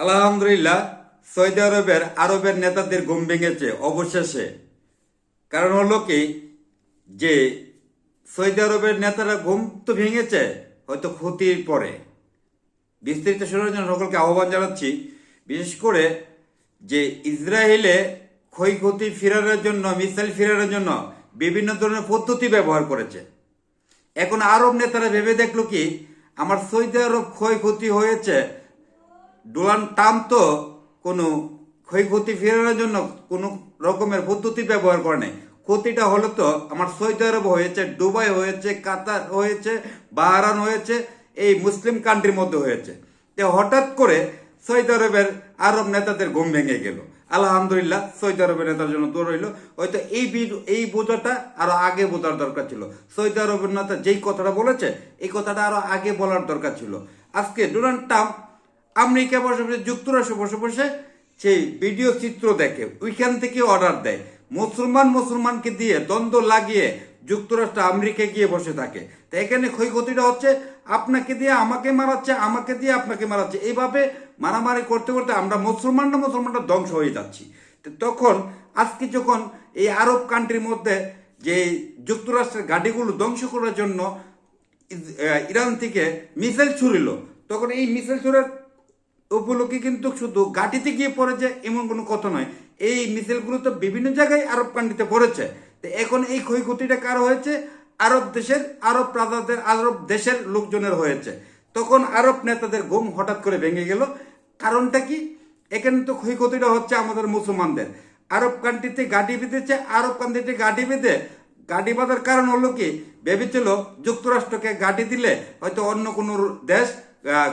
আলহামদুলিল্লাহ, সৌদি আরবের নেতাদের ঘুম ভেঙেছে অবশেষে। কারণ হলো কি, যে সৌদি আরবের নেতারা ঘুম তো ভেঙেছে হয়তো ক্ষতির পরে। বিস্তারিত শোনার জন্য সকলকে আহ্বান জানাচ্ছি। বিশেষ করে যে ইসরায়েলে ক্ষয়ক্ষতি ফেরানোর জন্য, মিসাইল ফেরানোর জন্য বিভিন্ন ধরনের পদ্ধতি ব্যবহার করেছে। এখন আরব নেতারা ভেবে দেখলো কি, আমার সৌদি আরব ক্ষয়ক্ষতি হয়েছে, ডোনাল্ড ট্রাম্প তো কোনো ক্ষয়ক্ষতি ফেরানোর জন্য কোনো রকমের পদ্ধতি ব্যবহার করে নাই। ক্ষতিটা হলো তো আমার সৌদি আরব হয়েছে, দুবাই হয়েছে, কাতার হয়েছে, বাহরান হয়েছে, এই মুসলিম কান্ট্রির মধ্যে হয়েছে। তো হঠাৎ করে সৌদি আরব নেতাদের ঘুম ভেঙে গেল। আলহামদুলিল্লাহ, সৌদি আরবের নেতার জন্য দূর রইল। হয়তো এই বোঝাটা আরো আগে বোঝার দরকার ছিল। সৌদি আরবের নেতা যেই কথাটা বলেছে, এই কথাটা আরো আগে বলার দরকার ছিল। আজকে ডোনাল্ড ট্রাম্প আমেরিকা বসে বসে, যুক্তরাষ্ট্র বসে বসে সেই ভিডিও চিত্র দেখে, ওইখান থেকে অর্ডার দেয়। মুসলমানকে দিয়ে দ্বন্দ্ব লাগিয়ে যুক্তরাষ্ট্র আমেরিকা গিয়ে বসে থাকে। তো এখানে ক্ষয়ক্ষতিটা হচ্ছে আপনাকে দিয়ে আমাকে মারাচ্ছে, আমাকে দিয়ে আপনাকে মারাচ্ছে। এইভাবে মারামারি করতে করতে আমরা মুসলমানরা ধ্বংস হয়ে যাচ্ছি। তখন আজকে যখন এই আরব কান্ট্রির মধ্যে যে যুক্তরাষ্ট্রের গাড়িগুলো ধ্বংস করার জন্য ইরান থেকে মিসাইল ছুড়িল, তখন এই মিসাইল ছুড়ার উপলক্ষে কিন্তু শুধু ঘাটিতে গিয়ে পড়েছে এমন কোনো কথা নয়। এই মিসাইলগুলো তো বিভিন্ন জায়গায় আরব কান্ট্রিতে পড়েছে। তো এখন এই ক্ষয়ক্ষতিটা কার হয়েছে? আরব দেশের লোকজনের হয়েছে। তখন আরব নেতাদের ঘুম হঠাৎ করে ভেঙে গেল। কারণটা কি? এখানে তো ক্ষয়ক্ষতিটা হচ্ছে আমাদের মুসলমানদের। আরব কান্ট্রিতে গাড়ি বেঁধেছে, আরব কান্ট্রিতে গাড়ি বেঁধে গাড়ি বাঁধার কারণ হলো কি, ভেবেছিল যুক্তরাষ্ট্রকে গাড়ি দিলে হয়তো অন্য কোনো দেশ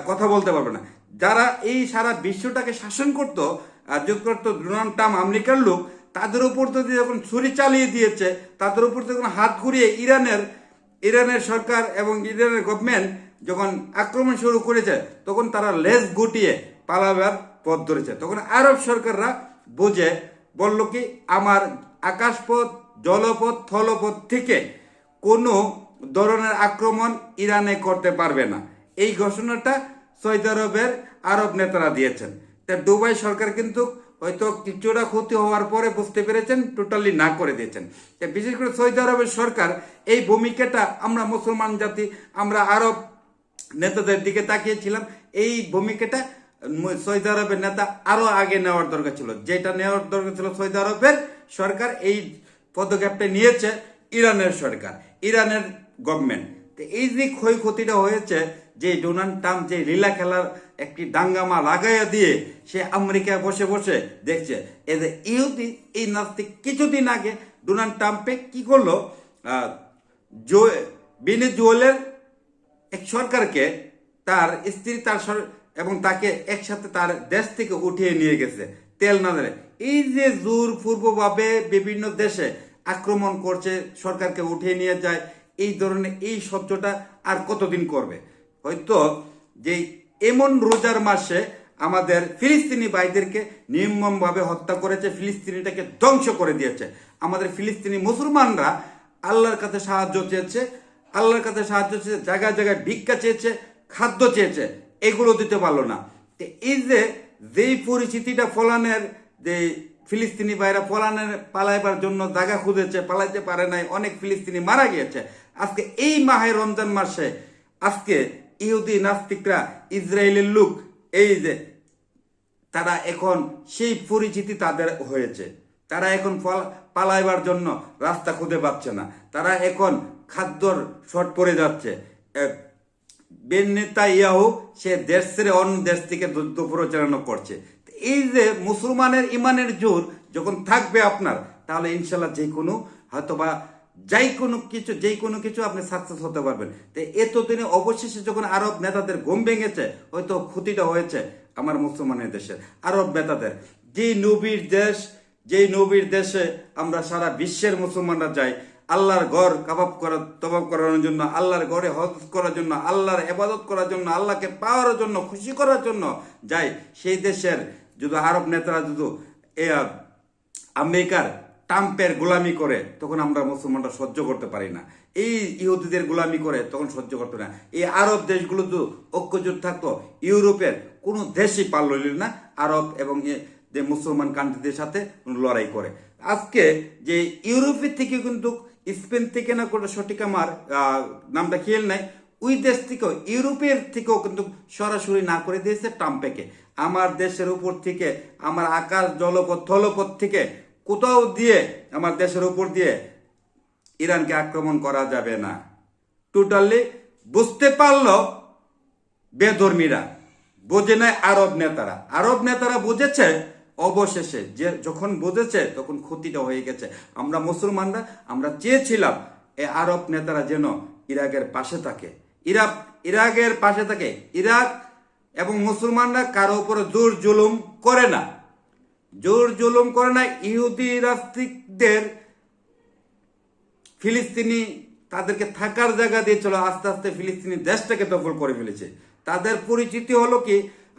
কথা বলতে পারবে না। যারা এই সারা বিশ্বটাকে শাসন করত, যুক্তরাষ্ট্র, ডোনাল্ড ট্রাম্প আমেরিকার লোক, তাদের উপর তো যখন ছুরি চালিয়ে দিয়েছে, তাদের উপর যখন হাত ঘুরিয়ে ইরানের সরকার এবং ইরানের গভর্নমেন্ট যখন আক্রমণ শুরু করেছে, তখন তারা লেজ গুটিয়ে পালাবার পথ ধরেছে। তখন আরব সরকাররা বুঝে বলল কি, আমার আকাশপথ, জলপথ, স্থলপথ থেকে কোনো ধরনের আক্রমণ ইরানে করতে পারবে না। এই ঘোষণাটা সৌদি আরব নেতারা দিয়েছেন। তা দুবাই সরকার কিন্তু হয়তো কিছুটা ক্ষতি হওয়ার পরে বুঝতে পেরেছেন, টোটালি না করে দিয়েছেন। বিশেষ করে সৌদি আরবের সরকার এই ভূমিকাটা, আমরা মুসলমান জাতি, আমরা আরব নেতাদের দিকে তাকিয়েছিলাম। এই ভূমিকাটা সৌদি আরবের নেতা আরো আগে নেওয়ার দরকার ছিল। যেটা নেওয়ার দরকার ছিল সৌদি আরবের সরকার, এই পদক্ষেপটা নিয়েছে ইরানের সরকার, ইরানের গভর্নমেন্ট। এই যে ক্ষয়ক্ষতিটা হয়েছে, যে ডোনাল্ড ট্রাম্প যে লীলা খেলার একটি দাঙ্গামা লাগাইয়া দিয়ে সে আমেরিকায় বসে বসে দেখছে, ইহুদি এই নাস্তিক কিছুদিন আগে ডোনাল্ড ট্রাম্পে কি করলো, ভেনেজুয়েলার এক সরকারকে, তার স্ত্রী এবং তাকে একসাথে তার দেশ থেকে উঠিয়ে নিয়ে গেছে তেল না ধরে। এই যে জোরপূর্বভাবে বিভিন্ন দেশে আক্রমণ করছে, সরকারকে উঠিয়ে নিয়ে যায়, এই ধরনের এই সহ্যটা আর কতদিন করবে? হয়তো যে এমন রোজার মাসে আমাদের ফিলিস্তিনি ভাইদেরকে নির্মমভাবে হত্যা করেছে, ফিলিস্তিনিটাকে ধ্বংস করে দিয়েছে। আমাদের ফিলিস্তিনি মুসলমানরা আল্লাহর কাছে সাহায্য চেয়েছে, জায়গায় জায়গায় ভিক্ষা চেয়েছে, খাদ্য চেয়েছে, এগুলো দিতে পারলো না। এই যেই পরিস্থিতিটা ফলানের, যে ফিলিস্তিনি ভাইরা পালাইবার জন্য জায়গা খুঁজেছে, পালাইতে পারে নাই, অনেক ফিলিস্তিনি মারা গিয়েছে। আজকে এই মাহে রমজান মাসে আজকে ইহুদি নাস্তিকরা, ইসরায়েলের লোক, এই যে তারা এখন সেই পরিচিতি তাদের হয়েছে। তারা এখন পালাইবার জন্য রাস্তা খুঁজে পাচ্ছে না, তারা এখন খাদ্যর শর্ট পড়ে যাচ্ছে। নেতানিয়াহু সে দেশ ছেড়ে অন্য দেশ থেকে যুদ্ধ পরিচালনা করছে। এই যে মুসলমানের ইমানের জোর যখন থাকবে আপনার, তাহলে ইনশাল্লাহ যে কোনো কিছু আপনি সাকসেস হতে পারবেন। তো এতদিনে অবশেষে যখন আরব নেতাদের ঘুম ভেঙেছে, হয়তো ক্ষতিটা হয়েছে আমার মুসলমানের দেশের, আরব নেতাদের। যেই নবীর দেশে আমরা সারা বিশ্বের মুসলমানরা যাই, আল্লাহর ঘর তবাব করানোর জন্য, আল্লাহর ঘরে হজ করার জন্য, আল্লাহর ইবাদত করার জন্য, আল্লাহকে পাওয়ার জন্য, খুশি করার জন্য যাই, সেই দেশের যদি আরব নেতারা যদি আমেরিকার ট্রাম্পের গোলামি করে তখন আমরা মুসলমানরা সহ্য করতে পারি না। এই ইহুদিদের গোলামি করে তখন সহ্য করতে না। এই আরব দেশগুলো তো ঐক্যজোট থাকতো, ইউরোপের কোনো দেশই পারল না আরব এবং যে মুসলমান কান্ট্রিদের সাথে লড়াই করে। আজকে যে ইউরোপের থেকে কিন্তু স্পেন থেকে না করে সঠিক আমার নামটা খেয়াল নাই, ওই দেশ থেকেও ইউরোপের থেকেও কিন্তু সরাসরি না করে দিয়েছে ট্রাম্পকে। আমার দেশের উপর থেকে, আমার আকাশ জলপথ স্থলপথ থেকে কোথাও দিয়ে আমার দেশের উপর দিয়ে ইরানকে আক্রমণ করা যাবে না। টোটালি বুঝতে পারলো বেধর্মীরা, বোঝে নাই আরব নেতারা বুঝেছে। অবশেষে যে যখন বুঝেছে তখন ক্ষতিটা হয়ে গেছে। আমরা মুসলমানরা আমরা চেয়েছিলাম এই আরব নেতারা যেন ইরাকের পাশে থাকে, ইরাকের পাশে থাকে। ইরাক এবং মুসলমানরা কারো উপরে জোর জুলুম করে না, ইহুদি রাষ্ট্রিকদের ফিলিস্তিনি তাদেরকে থাকার জায়গা দিয়েছিল, আস্তে আস্তে ফিলিস্তিনি দেশটাকে দখল করে ফেলেছে। তাদের পরিচিতি হলো কি,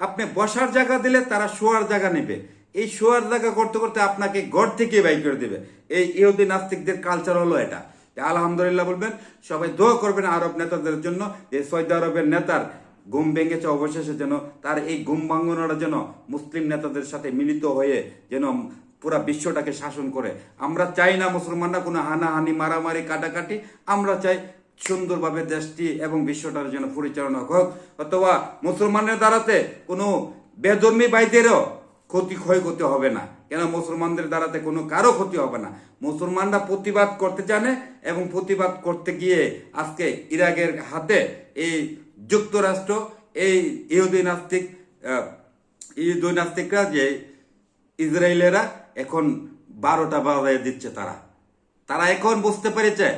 আপনি বসার জায়গা দিলে তারা শোয়ার জায়গা নেবে, এই শোয়ার জায়গা করতে করতে আপনাকে ঘর থেকে বাই করে দেবে। এই ইহুদি নাস্তিকদের কালচার হলো এটা। আলহামদুলিল্লাহ বলবেন, সবাই দোয়া করবেন আরব নেতাদের জন্য। এই সৌদি আরবের নেতার ঘুম ভেঙেছে, অবশেষে যেন তার এই ঘুম ভাঙানোটা যেন মুসলিম নেতাদের সাথে মিলিত হয়ে যেন পুরা বিশ্বটাকে শাসন করে। আমরা চাই না মুসলমানরা কোনো হানাহানি, মারামারি, কাটাকাটি। আমরা চাই সুন্দরভাবে দেশটি এবং বিশ্বটার যেন পরিচালনা হোক, অথবা মুসলমানের দ্বারাতে কোনো বেধর্মী ভাইদেরও ক্ষয়ক্ষতি হবে না। কেন মুসলমানদের দ্বারাতে কোনো কারো ক্ষতি হবে না। মুসলমানরা প্রতিবাদ করতে জানে এবং প্রতিবাদ করতে গিয়ে আজকে ইরাকের হাতে এই যুক্তরাষ্ট্র, এই ইহুদি নাস্তিকরা যে ইসরায়েলেরা এখন 12টা বাজায় দিচ্ছে। তারা এখন বুঝতে পেরেছে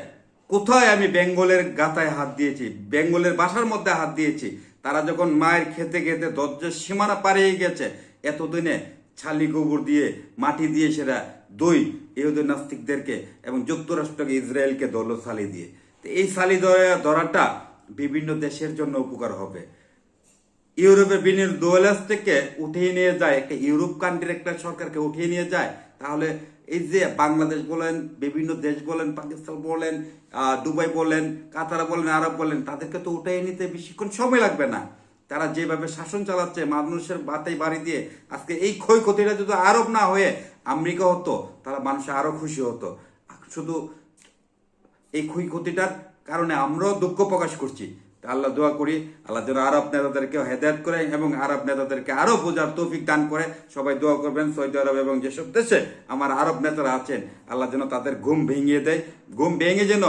কোথায় আমি বেঙ্গলের গাতায় হাত দিয়েছি, বেঙ্গলের বাসার মধ্যে হাত দিয়েছি। তারা যখন মায়ের খেতে খেতে ধৈর্যের সীমানা পারিয়ে গেছে, এতদিনে ছালি গোবর দিয়ে মাটি দিয়ে সেরা দুই ইহুদি নাস্তিকদেরকে এবং যুক্তরাষ্ট্রকে ইসরায়েলকে দল ছালি দিয়ে, এই ছালি ধরাটা বিভিন্ন দেশের জন্য উপকার হবে। ইউরোপের বিভিন্ন দোয়ালাস থেকে উঠিয়ে নিয়ে যায়, একটা ইউরোপ কান্ট্রির একটা সরকারকে উঠিয়ে নিয়ে যায়, তাহলে এই যে বাংলাদেশ বলেন, বিভিন্ন দেশ বলেন, পাকিস্তান বলেন, দুবাই বলেন, কাতার বলেন, আরব বলেন, তাদেরকে তো উঠিয়ে নিতে বেশিক্ষণ সময় লাগবে না। তারা যেভাবে শাসন চালাচ্ছে মানুষের বাতাই বাড়ি দিয়ে, আজকে এই ক্ষয়ক্ষতিটা যদি আরব না হয়ে আমেরিকা হতো, তারা মানুষ আরো খুশি হতো। শুধু এই ক্ষয়ক্ষতিটার কারণে আমরাও দুঃখ প্রকাশ করছি। আল্লাহ দোয়া করি, আল্লাহ যেন আরব নেতাদেরকে হেদায়েত করে এবং আরব নেতাদেরকে আরো বোঝার তৌফিক দান করে। সবাই দোয়া করবেন সৌদি আরব এবং যেসব দেশে আমার আরব নেতারা আছেন, আল্লাহ যেন তাদের ঘুম ভেঙিয়ে দেয়, ঘুম ভেঙে যেন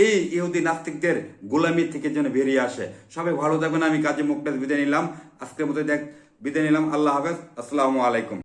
এই ইহুদি নাস্তিকদের গোলামি থেকে যেন বেরিয়ে আসে। সবাই ভালো থাকবেন। আমি কাজী মুক্তাজ বিদায় নিলাম, আজকের মতো বিদায় নিলাম। আল্লাহ হাফেজ, আসসালামু আলাইকুম।